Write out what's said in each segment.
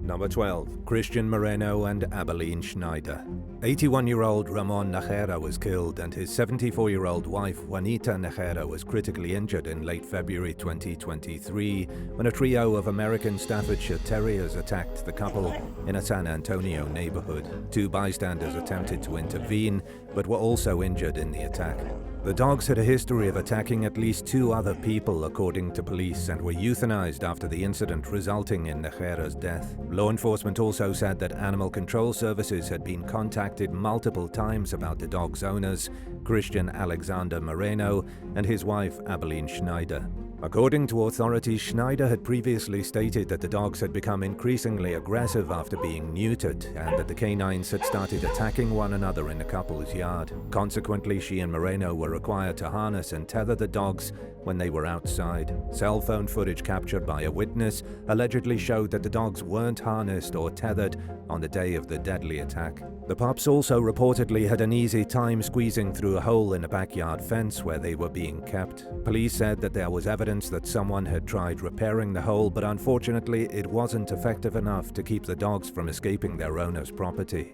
Number 12. Christian Moreno and Abilene Schneider. 81-year-old Ramon Najera was killed and his 74-year-old wife Juanita Najera was critically injured in late February 2023 when a trio of American Staffordshire Terriers attacked the couple in a San Antonio neighborhood. Two bystanders attempted to intervene but were also injured in the attack. The dogs had a history of attacking at least 2 other people, according to police, and were euthanized after the incident, resulting in Najera's death. Law enforcement also said that Animal Control Services had been contacted multiple times about the dog's owners, Christian Alexander Moreno and his wife Abilene Schneider. According to authorities, Schneider had previously stated that the dogs had become increasingly aggressive after being neutered and that the canines had started attacking one another in the couple's yard. Consequently, she and Moreno were required to harness and tether the dogs when they were outside. Cell phone footage captured by a witness allegedly showed that the dogs weren't harnessed or tethered on the day of the deadly attack. The pups also reportedly had an easy time squeezing through a hole in a backyard fence where they were being kept. Police said that there was evidence that someone had tried repairing the hole, but unfortunately it wasn't effective enough to keep the dogs from escaping their owner's property.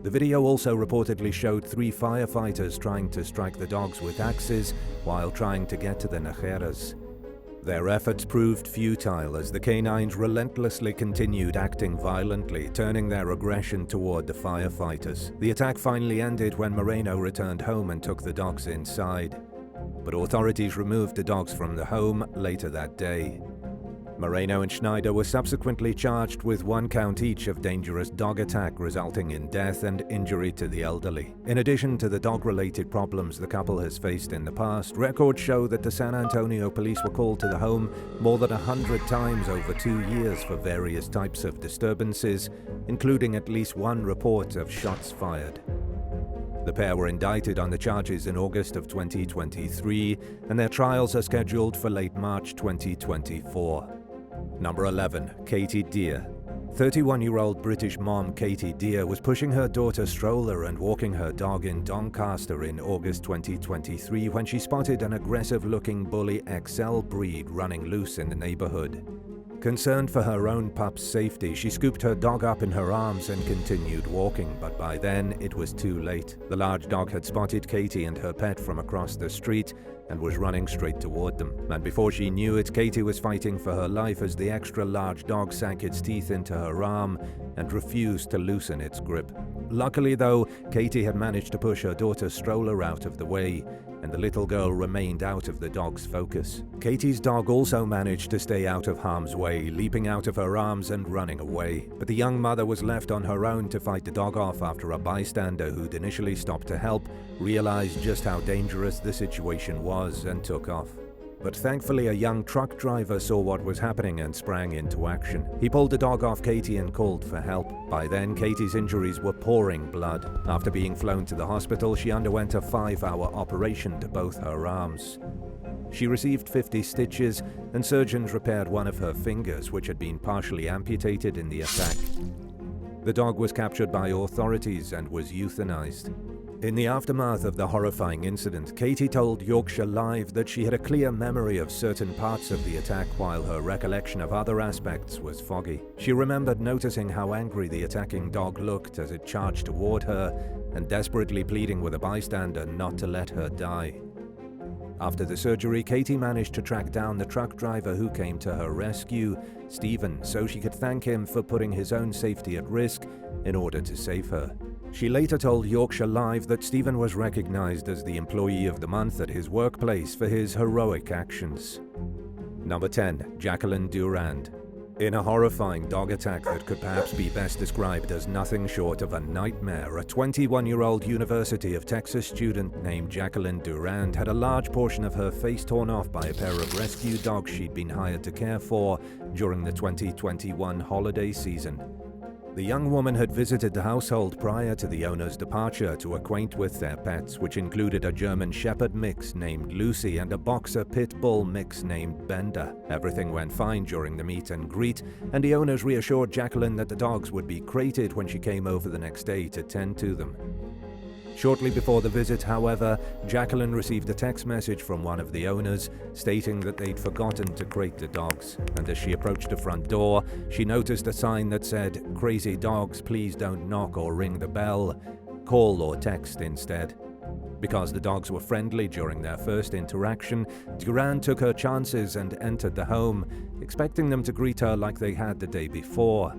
The video also reportedly showed 3 firefighters trying to strike the dogs with axes while trying to get to the Najeras. Their efforts proved futile as the canines relentlessly continued acting violently, turning their aggression toward the firefighters. The attack finally ended when Moreno returned home and took the dogs inside, but authorities removed the dogs from the home later that day. Moreno and Schneider were subsequently charged with 1 count each of dangerous dog attack resulting in death and injury to the elderly. In addition to the dog-related problems the couple has faced in the past, records show that the San Antonio police were called to the home more than 100 times over 2 years for various types of disturbances, including at least 1 report of shots fired. The pair were indicted on the charges in August of 2023, and their trials are scheduled for late March 2024. Number 11. Katie Deer. 31-year-old British mom Katie Deer was pushing her daughter's stroller and walking her dog in Doncaster in August 2023 when she spotted an aggressive-looking Bully XL breed running loose in the neighborhood. Concerned for her own pup's safety, she scooped her dog up in her arms and continued walking, but by then it was too late. The large dog had spotted Katie and her pet from across the street and was running straight toward them. And before she knew it, Katie was fighting for her life as the extra-large dog sank its teeth into her arm and refused to loosen its grip. Luckily, though, Katie had managed to push her daughter's stroller out of the way, and the little girl remained out of the dog's focus. Katie's dog also managed to stay out of harm's way, leaping out of her arms and running away. But the young mother was left on her own to fight the dog off after a bystander who'd initially stopped to help realized just how dangerous the situation was and took off. But thankfully, a young truck driver saw what was happening and sprang into action. He pulled the dog off Katie and called for help. By then, Katie's injuries were pouring blood. After being flown to the hospital, she underwent a 5-hour operation to both her arms. She received 50 stitches, and surgeons repaired one of her fingers, which had been partially amputated in the attack. The dog was captured by authorities and was euthanized. In the aftermath of the horrifying incident, Katie told Yorkshire Live that she had a clear memory of certain parts of the attack while her recollection of other aspects was foggy. She remembered noticing how angry the attacking dog looked as it charged toward her and desperately pleading with a bystander not to let her die. After the surgery, Katie managed to track down the truck driver who came to her rescue, Stephen, so she could thank him for putting his own safety at risk in order to save her. She later told Yorkshire Live that Stephen was recognized as the Employee of the Month at his workplace for his heroic actions. Number 10. Jacqueline Durand. In a horrifying dog attack that could perhaps be best described as nothing short of a nightmare, a 21-year-old University of Texas student named Jacqueline Durand had a large portion of her face torn off by a pair of rescue dogs she'd been hired to care for during the 2021 holiday season. The young woman had visited the household prior to the owner's departure to acquaint with their pets, which included a German Shepherd mix named Lucy and a Boxer Pitbull mix named Bender. Everything went fine during the meet and greet, and the owners reassured Jacqueline that the dogs would be crated when she came over the next day to tend to them. Shortly before the visit, however, Jacqueline received a text message from one of the owners stating that they'd forgotten to crate the dogs, and as she approached the front door, she noticed a sign that said, "Crazy dogs, please don't knock or ring the bell. Call or text instead." Because the dogs were friendly during their first interaction, Durand took her chances and entered the home, expecting them to greet her like they had the day before.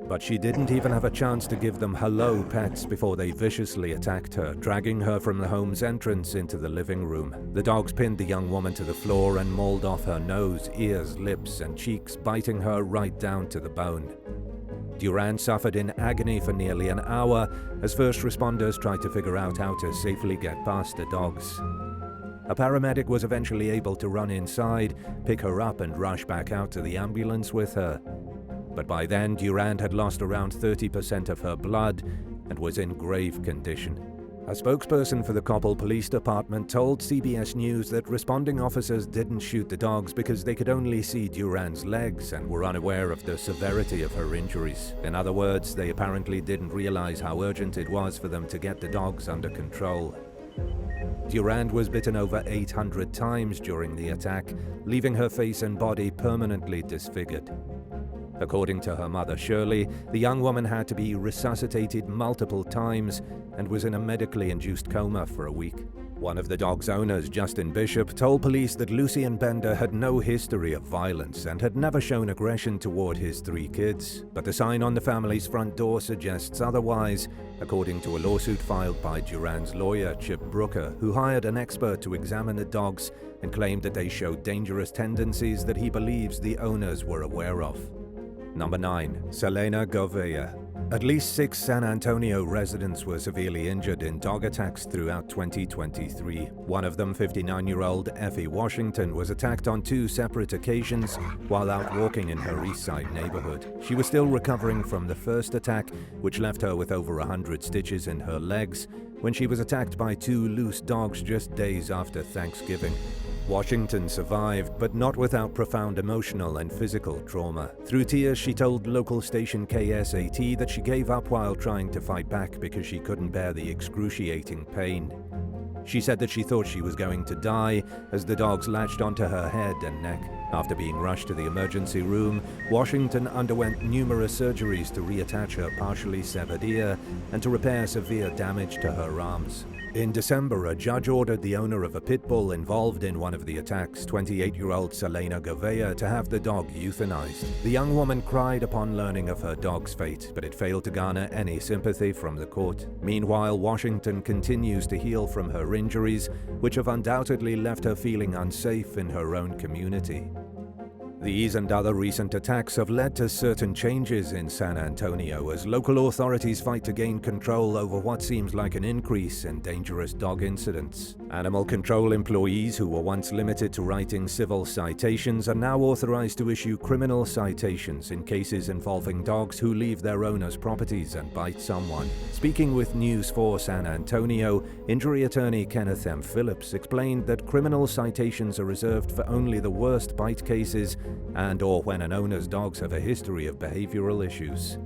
But she didn't even have a chance to give them hello pets before they viciously attacked her, dragging her from the home's entrance into the living room. The dogs pinned the young woman to the floor and mauled off her nose, ears, lips, and cheeks, biting her right down to the bone. Durand suffered in agony for nearly an hour as first responders tried to figure out how to safely get past the dogs. A paramedic was eventually able to run inside, pick her up, and rush back out to the ambulance with her. But by then, Durand had lost around 30% of her blood and was in grave condition. A spokesperson for the Koppel Police Department told CBS News that responding officers didn't shoot the dogs because they could only see Durand's legs and were unaware of the severity of her injuries. In other words, they apparently didn't realize how urgent it was for them to get the dogs under control. Durand was bitten over 800 times during the attack, leaving her face and body permanently disfigured. According to her mother Shirley, the young woman had to be resuscitated multiple times and was in a medically induced coma for a week. One of the dog's owners, Justin Bishop, told police that Lucien Bender had no history of violence and had never shown aggression toward his 3 kids, but the sign on the family's front door suggests otherwise, according to a lawsuit filed by Durand's lawyer, Chip Brooker, who hired an expert to examine the dogs and claimed that they showed dangerous tendencies that he believes the owners were aware of. Number 9. Selena Govea. At least 6 San Antonio residents were severely injured in dog attacks throughout 2023. One of them, 59-year-old Effie Washington, was attacked on 2 separate occasions while out walking in her East Side neighborhood. She was still recovering from the first attack, which left her with over 100 stitches in her legs, when she was attacked by 2 loose dogs just days after Thanksgiving. Washington survived, but not without profound emotional and physical trauma. Through tears, she told local station KSAT that she gave up while trying to fight back because she couldn't bear the excruciating pain. She said that she thought she was going to die as the dogs latched onto her head and neck. After being rushed to the emergency room, Washington underwent numerous surgeries to reattach her partially severed ear and to repair severe damage to her arms. In December, a judge ordered the owner of a Pitbull involved in one of the attacks, 28-year-old Selena Govea, to have the dog euthanized. The young woman cried upon learning of her dog's fate, but it failed to garner any sympathy from the court. Meanwhile, Washington continues to heal from her injuries, which have undoubtedly left her feeling unsafe in her own community. These and other recent attacks have led to certain changes in San Antonio as local authorities fight to gain control over what seems like an increase in dangerous dog incidents. Animal control employees who were once limited to writing civil citations are now authorized to issue criminal citations in cases involving dogs who leave their owners' properties and bite someone. Speaking with News 4 San Antonio, injury attorney Kenneth M. Phillips explained that criminal citations are reserved for only the worst bite cases and/or when an owner's dogs have a history of behavioral issues.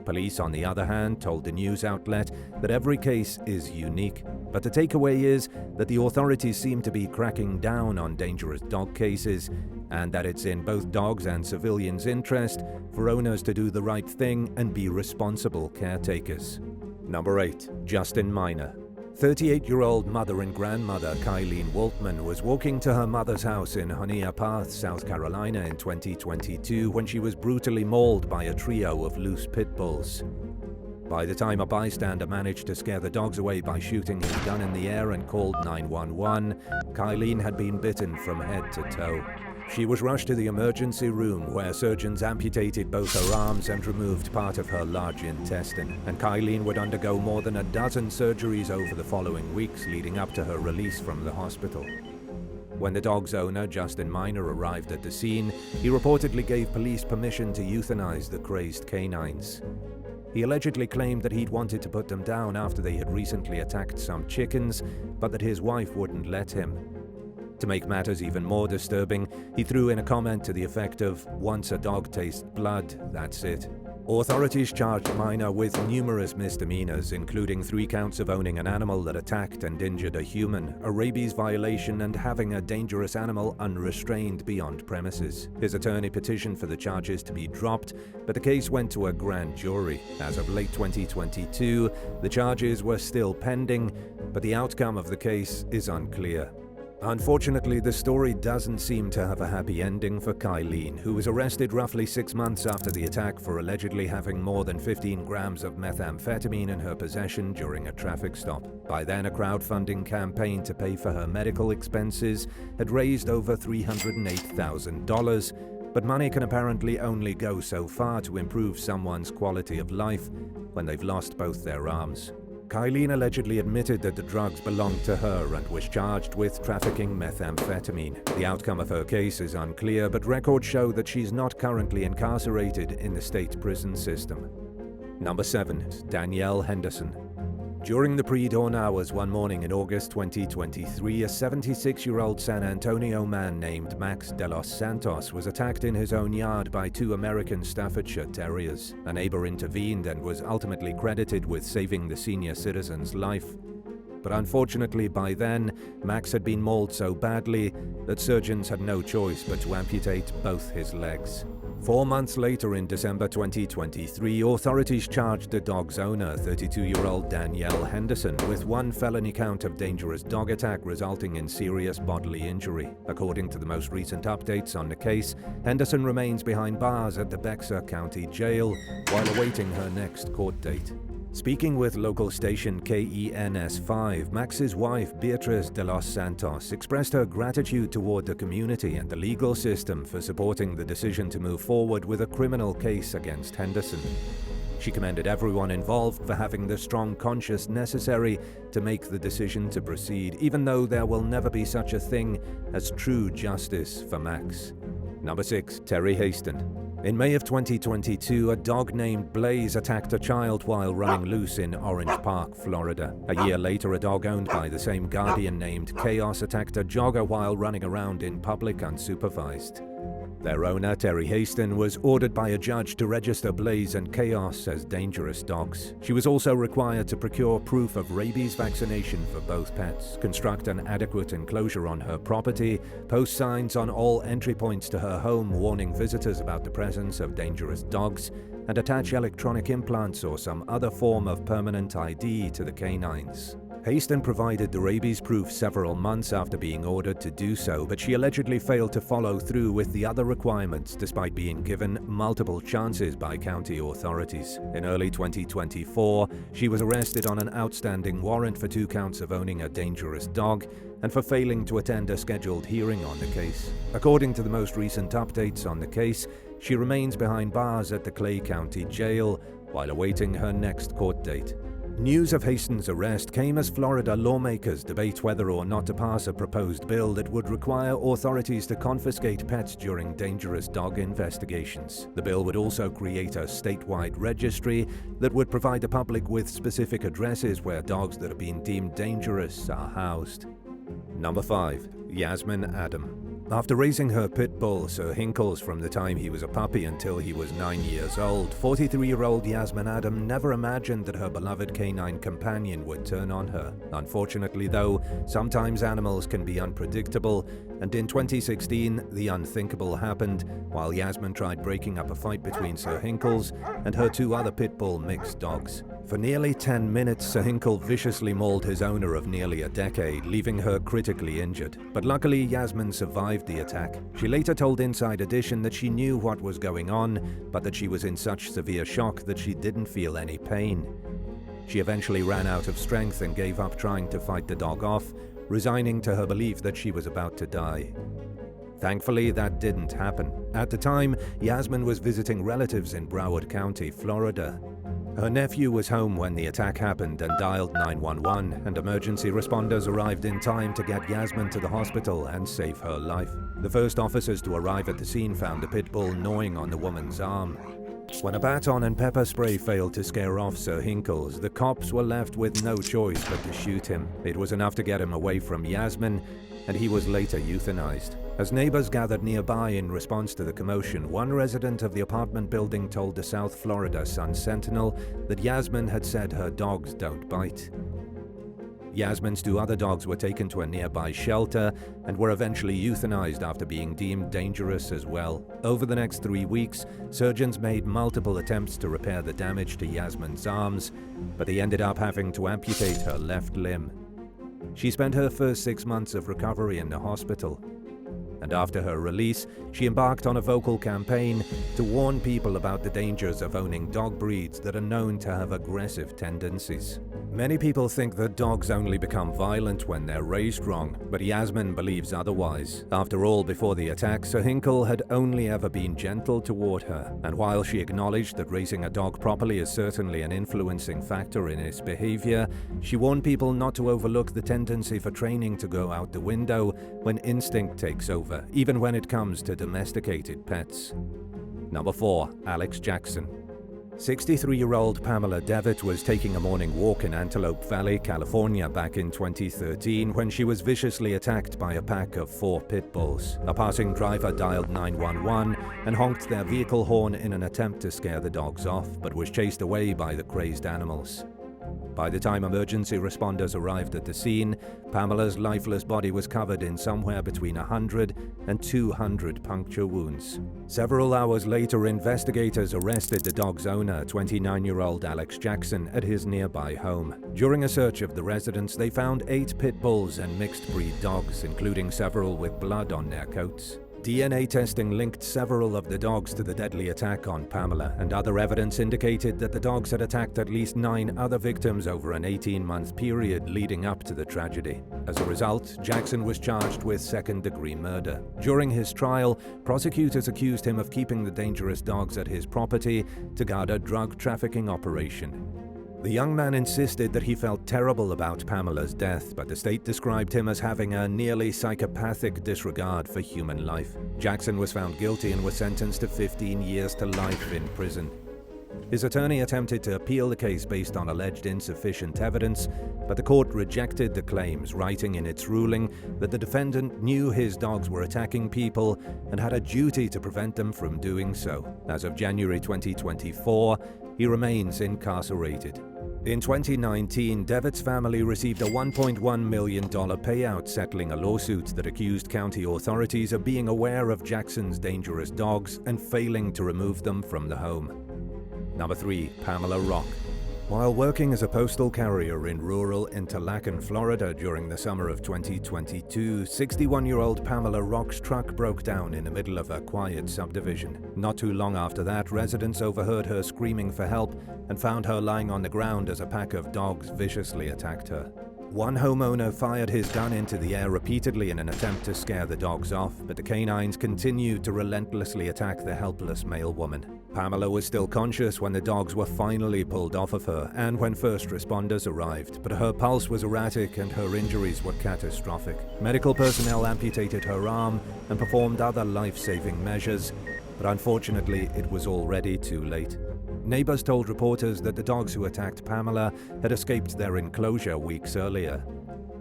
Police, on the other hand, told the news outlet that every case is unique, but the takeaway is that the authorities seem to be cracking down on dangerous dog cases, and that it's in both dogs' and civilians' interest for owners to do the right thing and be responsible caretakers. Number 8. Justin Minor. 38-year-old mother and grandmother Kylene Waltman was walking to her mother's house in Honea Path, South Carolina in 2022 when she was brutally mauled by a trio of loose pit bulls. By the time a bystander managed to scare the dogs away by shooting his gun in the air and called 911, Kylene had been bitten from head to toe. She was rushed to the emergency room where surgeons amputated both her arms and removed part of her large intestine, and Kylene would undergo more than a dozen surgeries over the following weeks leading up to her release from the hospital. When the dog's owner, Justin Minor, arrived at the scene, he reportedly gave police permission to euthanize the crazed canines. He allegedly claimed that he'd wanted to put them down after they had recently attacked some chickens, but that his wife wouldn't let him. To make matters even more disturbing, he threw in a comment to the effect of, "Once a dog tastes blood, that's it." Authorities charged Minor with numerous misdemeanors, including 3 counts of owning an animal that attacked and injured a human, a rabies violation, and having a dangerous animal unrestrained beyond premises. His attorney petitioned for the charges to be dropped, but the case went to a grand jury. As of late 2022, the charges were still pending, but the outcome of the case is unclear. Unfortunately, the story doesn't seem to have a happy ending for Kylene, who was arrested roughly 6 months after the attack for allegedly having more than 15 grams of methamphetamine in her possession during a traffic stop. By then, a crowdfunding campaign to pay for her medical expenses had raised over $308,000, but money can apparently only go so far to improve someone's quality of life when they've lost both their arms. Kylene allegedly admitted that the drugs belonged to her and was charged with trafficking methamphetamine. The outcome of her case is unclear, but records show that she's not currently incarcerated in the state prison system. Number 7. Danielle Henderson. During the pre-dawn hours one morning in August 2023, a 76-year-old San Antonio man named Max de los Santos was attacked in his own yard by 2 American Staffordshire Terriers. A neighbor intervened and was ultimately credited with saving the senior citizen's life. But unfortunately, by then, Max had been mauled so badly that surgeons had no choice but to amputate both his legs. 4 months later, in December 2023, authorities charged the dog's owner, 32-year-old Danielle Henderson, with 1 felony count of dangerous dog attack resulting in serious bodily injury. According to the most recent updates on the case, Henderson remains behind bars at the Bexar County Jail while awaiting her next court date. Speaking with local station KENS5, Max's wife, Beatriz de los Santos, expressed her gratitude toward the community and the legal system for supporting the decision to move forward with a criminal case against Henderson. She commended everyone involved for having the strong conscience necessary to make the decision to proceed, even though there will never be such a thing as true justice for Max. Number 6. Terry Haston. In May of 2022, a dog named Blaze attacked a child while running loose in Orange Park, Florida. A year later, a dog owned by the same guardian named Chaos attacked a jogger while running around in public unsupervised. Their owner, Terry Haston, was ordered by a judge to register Blaze and Chaos as dangerous dogs. She was also required to procure proof of rabies vaccination for both pets, construct an adequate enclosure on her property, post signs on all entry points to her home warning visitors about the presence of dangerous dogs, and attach electronic implants or some other form of permanent ID to the canines. Haston provided the rabies proof several months after being ordered to do so, but she allegedly failed to follow through with the other requirements despite being given multiple chances by county authorities. In early 2024, she was arrested on an outstanding warrant for 2 counts of owning a dangerous dog and for failing to attend a scheduled hearing on the case. According to the most recent updates on the case, she remains behind bars at the Clay County Jail while awaiting her next court date. News of Haston's arrest came as Florida lawmakers debate whether or not to pass a proposed bill that would require authorities to confiscate pets during dangerous dog investigations. The bill would also create a statewide registry that would provide the public with specific addresses where dogs that have been deemed dangerous are housed. Number 5. Yasmin Adam. After raising her Pitbull, Sir Hinkles, from the time he was a puppy until he was 9 years old, 43-year-old Yasmin Adam never imagined that her beloved canine companion would turn on her. Unfortunately, though, sometimes animals can be unpredictable, and in 2016, the unthinkable happened while Yasmin tried breaking up a fight between Sir Hinkles and her 2 other Pitbull mixed dogs. For nearly 10 minutes, Sir Hinkle viciously mauled his owner of nearly a decade, leaving her critically injured. But luckily, Yasmin survived the attack. She later told Inside Edition that she knew what was going on, but that she was in such severe shock that she didn't feel any pain. She eventually ran out of strength and gave up trying to fight the dog off, resigning to her belief that she was about to die. Thankfully, that didn't happen. At the time, Yasmin was visiting relatives in Broward County, Florida. Her nephew was home when the attack happened and dialed 911, and emergency responders arrived in time to get Yasmin to the hospital and save her life. The first officers to arrive at the scene found the pit bull gnawing on the woman's arm. When a baton and pepper spray failed to scare off Sir Hinkles, the cops were left with no choice but to shoot him. It was enough to get him away from Yasmin, and he was later euthanized. As neighbors gathered nearby in response to the commotion, one resident of the apartment building told the South Florida Sun-Sentinel that Yasmin had said her dogs don't bite. Yasmin's 2 other dogs were taken to a nearby shelter and were eventually euthanized after being deemed dangerous as well. Over the next 3 weeks, surgeons made multiple attempts to repair the damage to Yasmin's arms, but they ended up having to amputate her left limb. She spent her first 6 months of recovery in the hospital, and after her release, she embarked on a vocal campaign to warn people about the dangers of owning dog breeds that are known to have aggressive tendencies. Many people think that dogs only become violent when they're raised wrong, but Yasmin believes otherwise. After all, before the attack, Sir Hinkle had only ever been gentle toward her, and while she acknowledged that raising a dog properly is certainly an influencing factor in its behavior, she warned people not to overlook the tendency for training to go out the window when instinct takes over, even when it comes to domesticated pets. Number 4. Alex Jackson. 63-year-old Pamela Devitt was taking a morning walk in Antelope Valley, California back in 2013 when she was viciously attacked by a pack of 4 pit bulls. A passing driver dialed 911 and honked their vehicle horn in an attempt to scare the dogs off, but was chased away by the crazed animals. By the time emergency responders arrived at the scene, Pamela's lifeless body was covered in somewhere between 100 and 200 puncture wounds. Several hours later, investigators arrested the dog's owner, 29-year-old Alex Jackson, at his nearby home. During a search of the residence, they found 8 pit bulls and mixed-breed dogs, including several with blood on their coats. DNA testing linked several of the dogs to the deadly attack on Pamela, and other evidence indicated that the dogs had attacked at least 9 other victims over an 18-month period leading up to the tragedy. As a result, Jackson was charged with second-degree murder. During his trial, prosecutors accused him of keeping the dangerous dogs at his property to guard a drug trafficking operation. The young man insisted that he felt terrible about Pamela's death, but the state described him as having a nearly psychopathic disregard for human life. Jackson was found guilty and was sentenced to 15 years to life in prison. His attorney attempted to appeal the case based on alleged insufficient evidence, but the court rejected the claims, writing in its ruling that the defendant knew his dogs were attacking people and had a duty to prevent them from doing so. As of January 2024, he remains incarcerated. In 2019, Devitt's family received a $1.1 million payout settling a lawsuit that accused county authorities of being aware of Jackson's dangerous dogs and failing to remove them from the home. Number 3. Pamela Rock. While working as a postal carrier in rural Interlaken, Florida during the summer of 2022, 61-year-old Pamela Rock's truck broke down in the middle of a quiet subdivision. Not too long after that, residents overheard her screaming for help and found her lying on the ground as a pack of dogs viciously attacked her. One homeowner fired his gun into the air repeatedly in an attempt to scare the dogs off, but the canines continued to relentlessly attack the helpless male woman. Pamela was still conscious when the dogs were finally pulled off of her and when first responders arrived, but her pulse was erratic and her injuries were catastrophic. Medical personnel amputated her arm and performed other life-saving measures, but unfortunately it was already too late. Neighbors told reporters that the dogs who attacked Pamela had escaped their enclosure weeks earlier.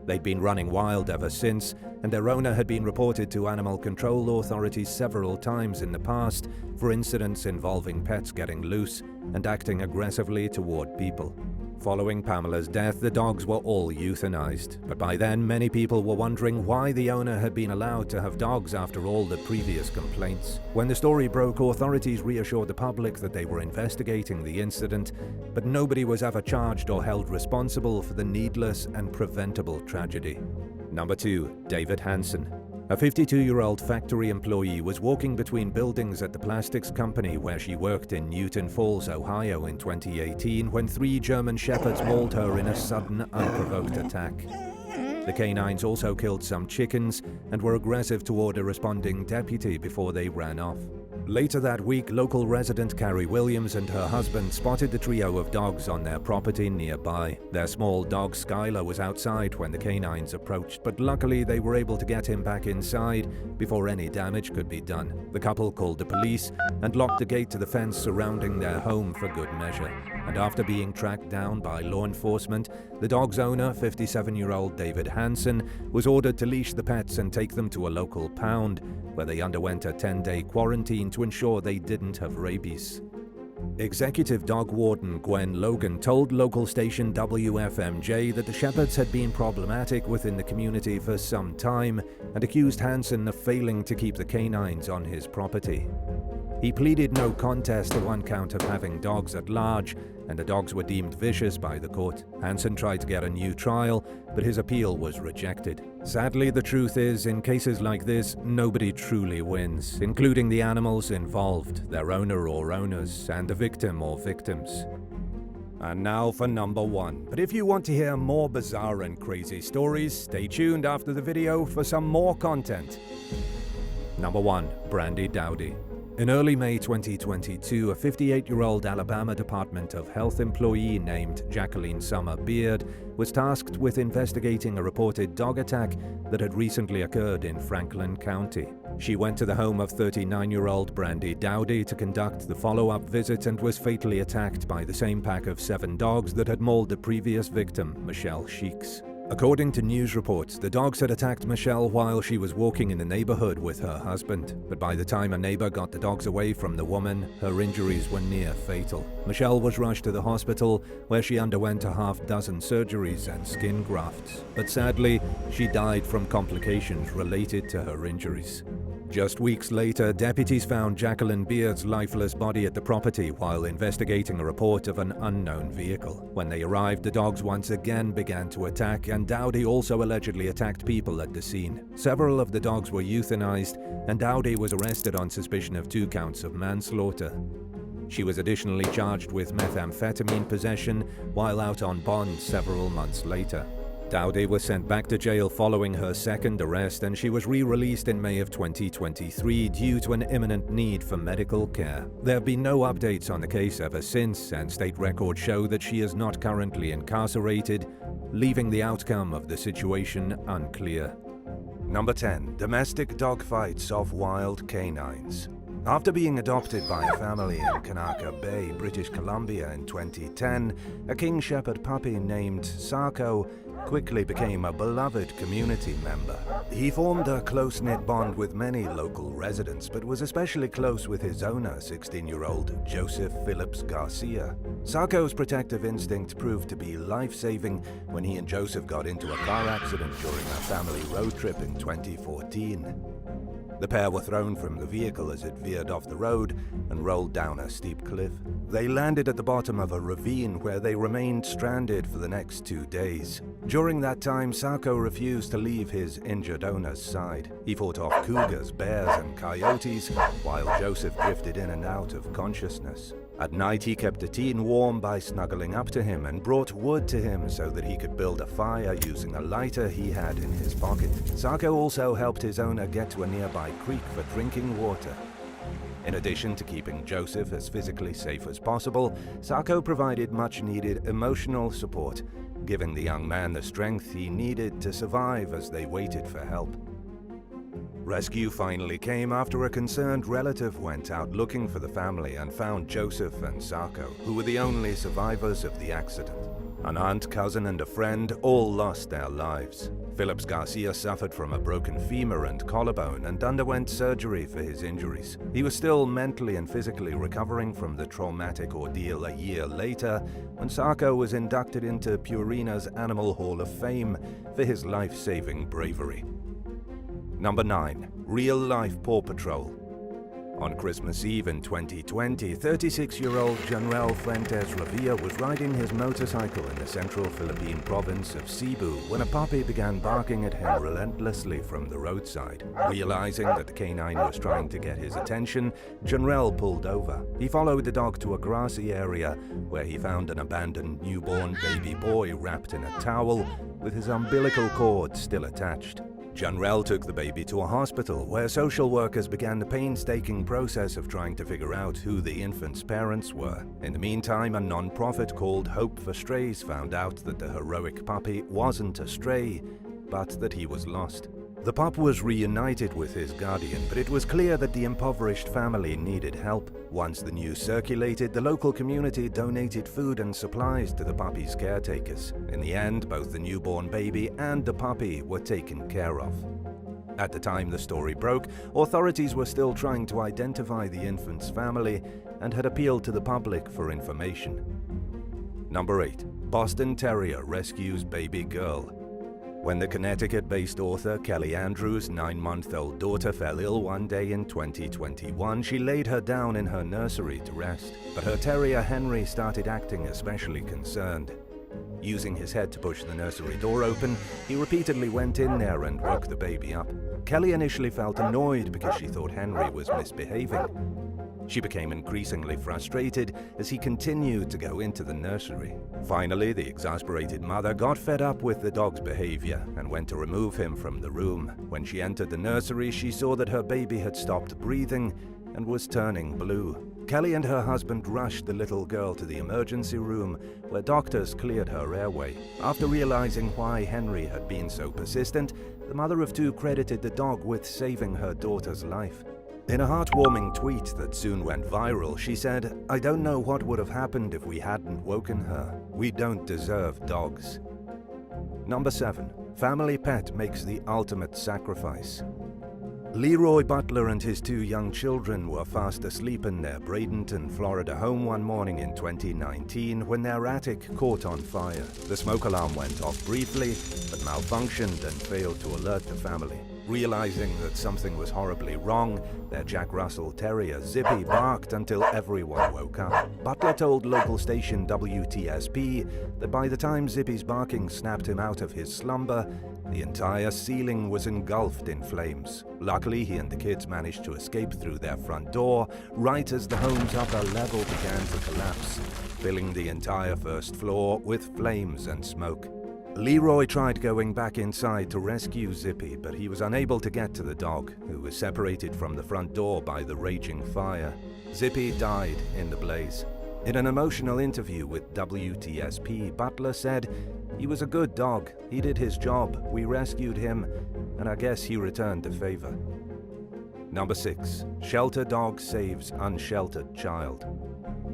They'd been running wild ever since, and their owner had been reported to animal control authorities several times in the past for incidents involving pets getting loose and acting aggressively toward people. Following Pamela's death, the dogs were all euthanized, but by then many people were wondering why the owner had been allowed to have dogs after all the previous complaints. When the story broke, authorities reassured the public that they were investigating the incident, but nobody was ever charged or held responsible for the needless and preventable tragedy. Number 2. David Hansen. A 52-year-old factory employee was walking between buildings at the plastics company where she worked in Newton Falls, Ohio in 2018 when 3 German shepherds mauled her in a sudden, unprovoked attack. The canines also killed some chickens and were aggressive toward a responding deputy before they ran off. Later that week, local resident Carrie Williams and her husband spotted the trio of dogs on their property nearby. Their small dog Skylar was outside when the canines approached, but luckily they were able to get him back inside before any damage could be done. The couple called the police and locked the gate to the fence surrounding their home for good measure. And after being tracked down by law enforcement, the dog's owner, 57-year-old David Hansen, was ordered to leash the pets and take them to a local pound, where they underwent a 10-day quarantine to ensure they didn't have rabies. Executive dog warden Gwen Logan told local station WFMJ that the shepherds had been problematic within the community for some time and accused Hansen of failing to keep the canines on his property. He pleaded no contest to one count of having dogs at large, and the dogs were deemed vicious by the court. Hansen tried to get a new trial, but his appeal was rejected. Sadly, the truth is, in cases like this, nobody truly wins, including the animals involved, their owner or owners, and the victim or victims. And now for number 1. But if you want to hear more bizarre and crazy stories, stay tuned after the video for some more content. Number 1. Brandy Dowdy. In early May 2022, a 58-year-old Alabama Department of Health employee named Jacqueline Summer Beard was tasked with investigating a reported dog attack that had recently occurred in Franklin County. She went to the home of 39-year-old Brandy Dowdy to conduct the follow-up visit and was fatally attacked by the same pack of 7 dogs that had mauled the previous victim, Michelle Sheeks. According to news reports, the dogs had attacked Michelle while she was walking in the neighborhood with her husband. But by the time a neighbor got the dogs away from the woman, her injuries were near fatal. Michelle was rushed to the hospital, where she underwent a half-dozen surgeries and skin grafts. But sadly, she died from complications related to her injuries. Just weeks later, deputies found Jacqueline Beard's lifeless body at the property while investigating a report of an unknown vehicle. When they arrived, the dogs once again began to attack, and Dowdy also allegedly attacked people at the scene. Several of the dogs were euthanized, and Dowdy was arrested on suspicion of 2 counts of manslaughter. She was additionally charged with methamphetamine possession while out on bond several months later. Dowdy was sent back to jail following her second arrest, and she was re-released in May of 2023 due to an imminent need for medical care. There have been no updates on the case ever since, and state records show that she is not currently incarcerated, leaving the outcome of the situation unclear. Number 10. Domestic dogfights of wild canines. After being adopted by a family in Kanaka Bay, British Columbia in 2010, a King Shepherd puppy named Sarko quickly became a beloved community member. He formed a close-knit bond with many local residents, but was especially close with his owner, 16-year-old Joseph Phillips Garcia. Sarko's protective instinct proved to be life-saving when he and Joseph got into a car accident during a family road trip in 2014. The pair were thrown from the vehicle as it veered off the road and rolled down a steep cliff. They landed at the bottom of a ravine where they remained stranded for the next 2 days. During that time, Sarko refused to leave his injured owner's side. He fought off cougars, bears, and coyotes, while Joseph drifted in and out of consciousness. At night, he kept the teen warm by snuggling up to him and brought wood to him so that he could build a fire using a lighter he had in his pocket. Sarko also helped his owner get to a nearby creek for drinking water. In addition to keeping Joseph as physically safe as possible, Sarko provided much-needed emotional support, giving the young man the strength he needed to survive as they waited for help. Rescue finally came after a concerned relative went out looking for the family and found Joseph and Sarko, who were the only survivors of the accident. An aunt, cousin, and a friend all lost their lives. Phillips Garcia suffered from a broken femur and collarbone and underwent surgery for his injuries. He was still mentally and physically recovering from the traumatic ordeal a year later when Sarko was inducted into Purina's Animal Hall of Fame for his life-saving bravery. Number 9. Real-life Paw Patrol. On Christmas Eve in 2020, 36-year-old Janrel Fuentes Revilla was riding his motorcycle in the central Philippine province of Cebu when a puppy began barking at him relentlessly from the roadside. Realizing that the canine was trying to get his attention, Janrel pulled over. He followed the dog to a grassy area where he found an abandoned newborn baby boy wrapped in a towel with his umbilical cord still attached. Janrel took the baby to a hospital where social workers began the painstaking process of trying to figure out who the infant's parents were. In the meantime, a non-profit called Hope for Strays found out that the heroic puppy wasn't a stray, but that he was lost. The pup was reunited with his guardian, but it was clear that the impoverished family needed help. Once the news circulated, the local community donated food and supplies to the puppy's caretakers. In the end, both the newborn baby and the puppy were taken care of. At the time the story broke, authorities were still trying to identify the infant's family and had appealed to the public for information. Number 8. Boston Terrier rescues baby girl. When the Connecticut-based author Kelly Andrews' 9-month-old daughter fell ill one day in 2021, she laid her down in her nursery to rest. But her terrier Henry started acting especially concerned. Using his head to push the nursery door open, he repeatedly went in there and woke the baby up. Kelly initially felt annoyed because she thought Henry was misbehaving. She became increasingly frustrated as he continued to go into the nursery. Finally, the exasperated mother got fed up with the dog's behavior and went to remove him from the room. When she entered the nursery, she saw that her baby had stopped breathing and was turning blue. Kelly and her husband rushed the little girl to the emergency room, where doctors cleared her airway. After realizing why Henry had been so persistent, the mother of two credited the dog with saving her daughter's life. In a heartwarming tweet that soon went viral, she said, "I don't know what would have happened if we hadn't woken her. We don't deserve dogs." Number 7. Family pet makes the ultimate sacrifice. Leroy Butler and his 2 young children were fast asleep in their Bradenton, Florida home one morning in 2019 when their attic caught on fire. The smoke alarm went off briefly, but malfunctioned and failed to alert the family. Realizing that something was horribly wrong, their Jack Russell Terrier Zippy barked until everyone woke up. Butler told local station WTSP that by the time Zippy's barking snapped him out of his slumber, the entire ceiling was engulfed in flames. Luckily, he and the kids managed to escape through their front door right as the home's upper level began to collapse, filling the entire first floor with flames and smoke. Leroy tried going back inside to rescue Zippy, but he was unable to get to the dog, who was separated from the front door by the raging fire. Zippy died in the blaze. In an emotional interview with WTSP, Butler said, "He was a good dog. He did his job. We rescued him, and I guess he returned the favor." Number 6. Shelter dog saves unsheltered child.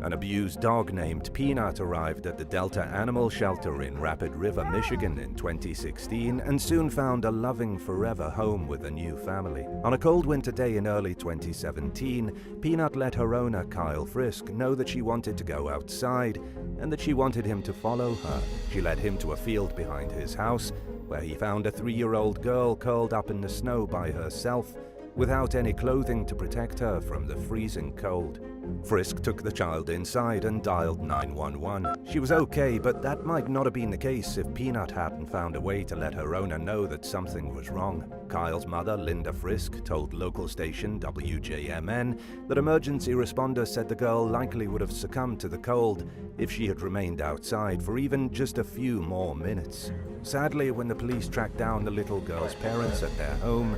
An abused dog named Peanut arrived at the Delta Animal Shelter in Rapid River, Michigan in 2016 and soon found a loving forever home with a new family. On a cold winter day in early 2017, Peanut let her owner, Kyle Frisk, know that she wanted to go outside and that she wanted him to follow her. She led him to a field behind his house, where he found a 3-year-old girl curled up in the snow by herself, without any clothing to protect her from the freezing cold. Frisk took the child inside and dialed 911. She was okay, but that might not have been the case if Peanut hadn't found a way to let her owner know that something was wrong. Kyle's mother, Linda Frisk, told local station WJMN that emergency responders said the girl likely would have succumbed to the cold if she had remained outside for even just a few more minutes. Sadly, when the police tracked down the little girl's parents at their home,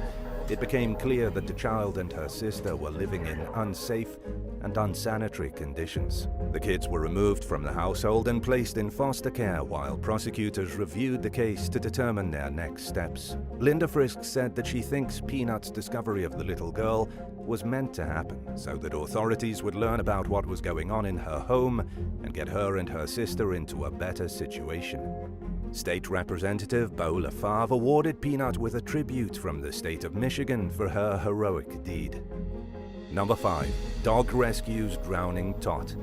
it became clear that the child and her sister were living in unsafe and unsanitary conditions. The kids were removed from the household and placed in foster care while prosecutors reviewed the case to determine their next steps. Linda Frisk said that she thinks Peanut's discovery of the little girl was meant to happen so that authorities would learn about what was going on in her home and get her and her sister into a better situation. State Representative Beau LaFave awarded Peanut with a tribute from the state of Michigan for her heroic deed. Number 5. Dog rescues drowning tot.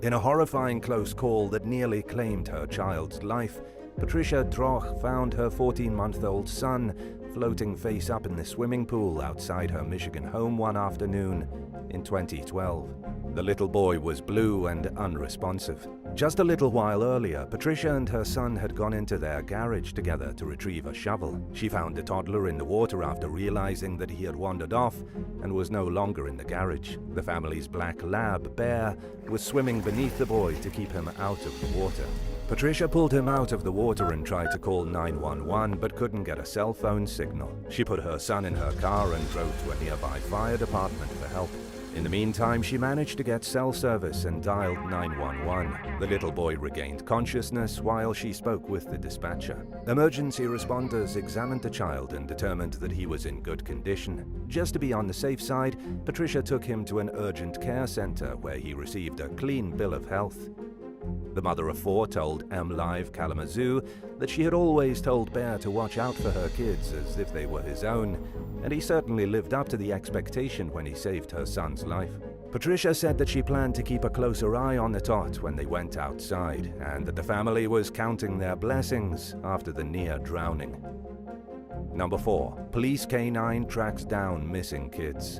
In a horrifying close call that nearly claimed her child's life, Patricia Droch found her 14-month-old son floating face up in the swimming pool outside her Michigan home one afternoon in 2012. The little boy was blue and unresponsive. Just a little while earlier, Patricia and her son had gone into their garage together to retrieve a shovel. She found the toddler in the water after realizing that he had wandered off and was no longer in the garage. The family's black lab, Bear, was swimming beneath the boy to keep him out of the water. Patricia pulled him out of the water and tried to call 911 but couldn't get a cell phone signal. She put her son in her car and drove to a nearby fire department for help. In the meantime, she managed to get cell service and dialed 911. The little boy regained consciousness while she spoke with the dispatcher. Emergency responders examined the child and determined that he was in good condition. Just to be on the safe side, Patricia took him to an urgent care center where he received a clean bill of health. The mother of 4 told MLive Kalamazoo that she had always told Bear to watch out for her kids as if they were his own, and he certainly lived up to the expectation when he saved her son's life. Patricia said that she planned to keep a closer eye on the tot when they went outside, and that the family was counting their blessings after the near drowning. Number 4. Police K9 tracks down missing kids.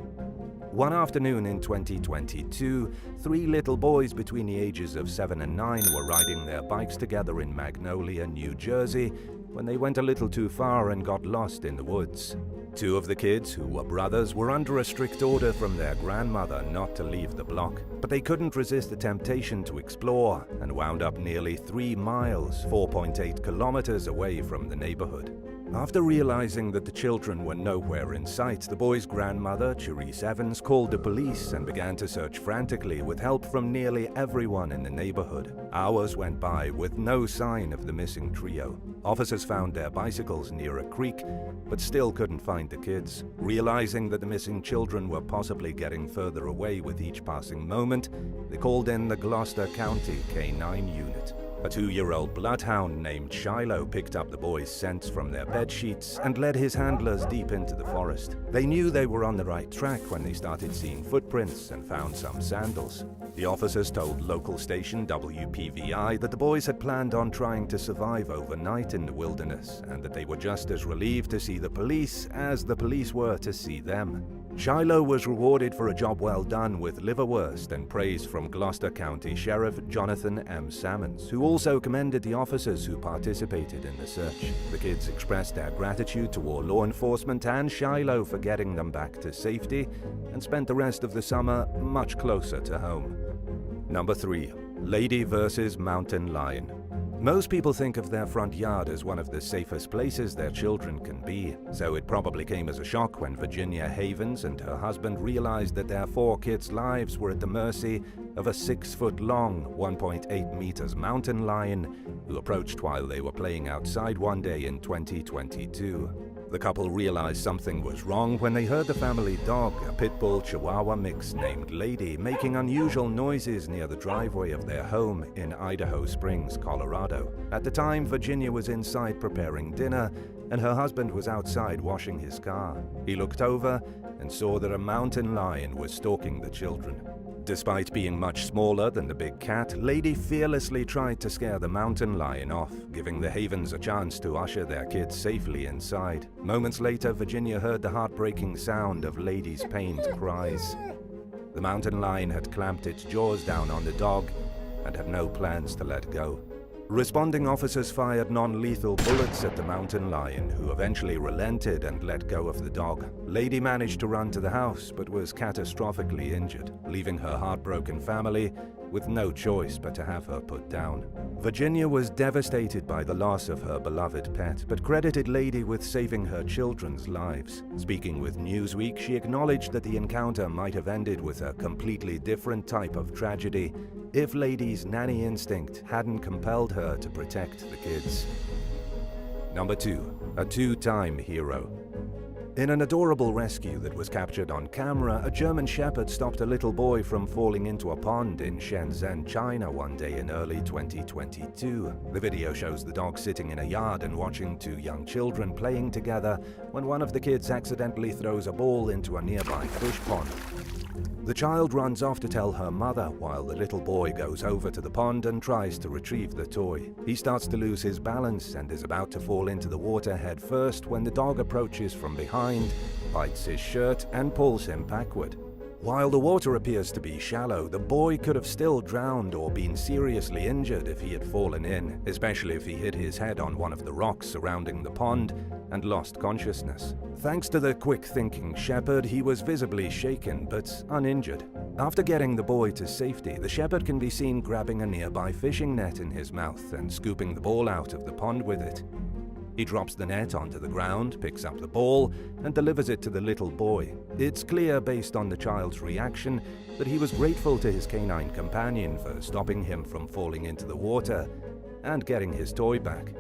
One afternoon in 2022, 3 little boys between the ages of 7 and 9 were riding their bikes together in Magnolia, New Jersey, when they went a little too far and got lost in the woods. 2 of the kids, who were brothers, were under a strict order from their grandmother not to leave the block, but they couldn't resist the temptation to explore and wound up nearly 3 miles, 4.8 kilometers away from the neighborhood. After realizing that the children were nowhere in sight, the boys' grandmother, Cherise Evans, called the police and began to search frantically with help from nearly everyone in the neighborhood. Hours went by with no sign of the missing trio. Officers found their bicycles near a creek, but still couldn't find the kids. Realizing that the missing children were possibly getting further away with each passing moment, they called in the Gloucester County K9 unit. A 2-year-old bloodhound named Shiloh picked up the boys' scents from their bedsheets and led his handlers deep into the forest. They knew they were on the right track when they started seeing footprints and found some sandals. The officers told local station WPVI that the boys had planned on trying to survive overnight in the wilderness and that they were just as relieved to see the police as the police were to see them. Shiloh was rewarded for a job well done with liverwurst and praise from Gloucester County Sheriff Jonathan M. Sammons, who also commended the officers who participated in the search. The kids expressed their gratitude toward law enforcement and Shiloh for getting them back to safety and spent the rest of the summer much closer to home. Number 3. Lady versus Mountain Lion. Most people think of their front yard as one of the safest places their children can be, so it probably came as a shock when Virginia Havens and her husband realized that their 4 kids' lives were at the mercy of a 6-foot-long, 1.8 meters mountain lion who approached while they were playing outside one day in 2022. The couple realized something was wrong when they heard the family dog, a Pitbull Chihuahua mix named Lady, making unusual noises near the driveway of their home in Idaho Springs, Colorado. At the time, Virginia was inside preparing dinner, and her husband was outside washing his car. He looked over and saw that a mountain lion was stalking the children. Despite being much smaller than the big cat, Lady fearlessly tried to scare the mountain lion off, giving the Havens a chance to usher their kids safely inside. Moments later, Virginia heard the heartbreaking sound of Lady's pained cries. The mountain lion had clamped its jaws down on the dog and had no plans to let go. Responding officers fired non-lethal bullets at the mountain lion, who eventually relented and let go of the dog. Lady managed to run to the house, but was catastrophically injured, leaving her heartbroken family with no choice but to have her put down. Virginia was devastated by the loss of her beloved pet, but credited Lady with saving her children's lives. Speaking with Newsweek, she acknowledged that the encounter might have ended with a completely different type of tragedy if Lady's nanny instinct hadn't compelled her to protect the kids. Number 2. A 2-time hero. In an adorable rescue that was captured on camera, a German Shepherd stopped a little boy from falling into a pond in Shenzhen, China one day in early 2022. The video shows the dog sitting in a yard and watching 2 young children playing together when one of the kids accidentally throws a ball into a nearby fish pond. The child runs off to tell her mother while the little boy goes over to the pond and tries to retrieve the toy. He starts to lose his balance and is about to fall into the water head first when the dog approaches from behind, bites his shirt, and pulls him backward. While the water appears to be shallow, the boy could have still drowned or been seriously injured if he had fallen in, especially if he hit his head on one of the rocks surrounding the pond and lost consciousness. Thanks to the quick-thinking shepherd, he was visibly shaken but uninjured. After getting the boy to safety, the shepherd can be seen grabbing a nearby fishing net in his mouth and scooping the ball out of the pond with it. He drops the net onto the ground, picks up the ball, and delivers it to the little boy. It's clear, based on the child's reaction, that he was grateful to his canine companion for stopping him from falling into the water and getting his toy back.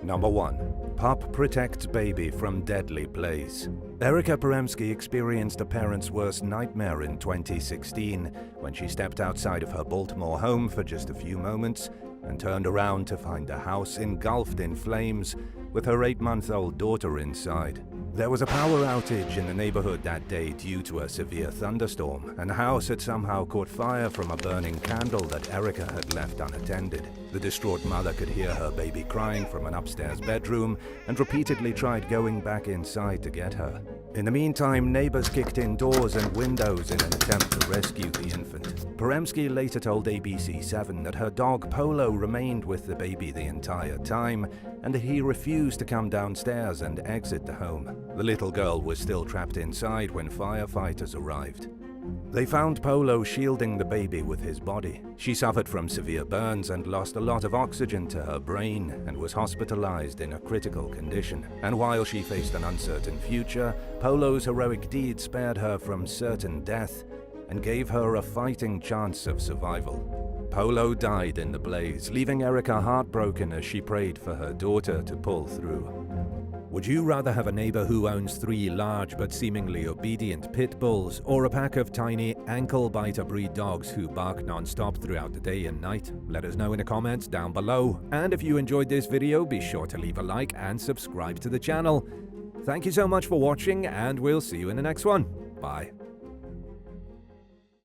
Number 1. Pup protects baby from deadly blaze. Erica Poremski experienced a parent's worst nightmare in 2016 when she stepped outside of her Baltimore home for just a few moments and turned around to find the house engulfed in flames with her 8-month-old daughter inside. There was a power outage in the neighborhood that day due to a severe thunderstorm, and the house had somehow caught fire from a burning candle that Erica had left unattended. The distraught mother could hear her baby crying from an upstairs bedroom and repeatedly tried going back inside to get her. In the meantime, neighbors kicked in doors and windows in an attempt to rescue the infant. Poremski later told ABC7 that her dog Polo remained with the baby the entire time and that he refused to come downstairs and exit the home. The little girl was still trapped inside when firefighters arrived. They found Polo shielding the baby with his body. She suffered from severe burns and lost a lot of oxygen to her brain and was hospitalized in a critical condition. And while she faced an uncertain future, Polo's heroic deed spared her from certain death and gave her a fighting chance of survival. Polo died in the blaze, leaving Erica heartbroken as she prayed for her daughter to pull through. Would you rather have a neighbor who owns 3 large but seemingly obedient pit bulls, or a pack of tiny ankle-biter breed dogs who bark non-stop throughout the day and night? Let us know in the comments down below. And if you enjoyed this video, be sure to leave a like and subscribe to the channel. Thank you so much for watching, and we'll see you in the next one. Bye.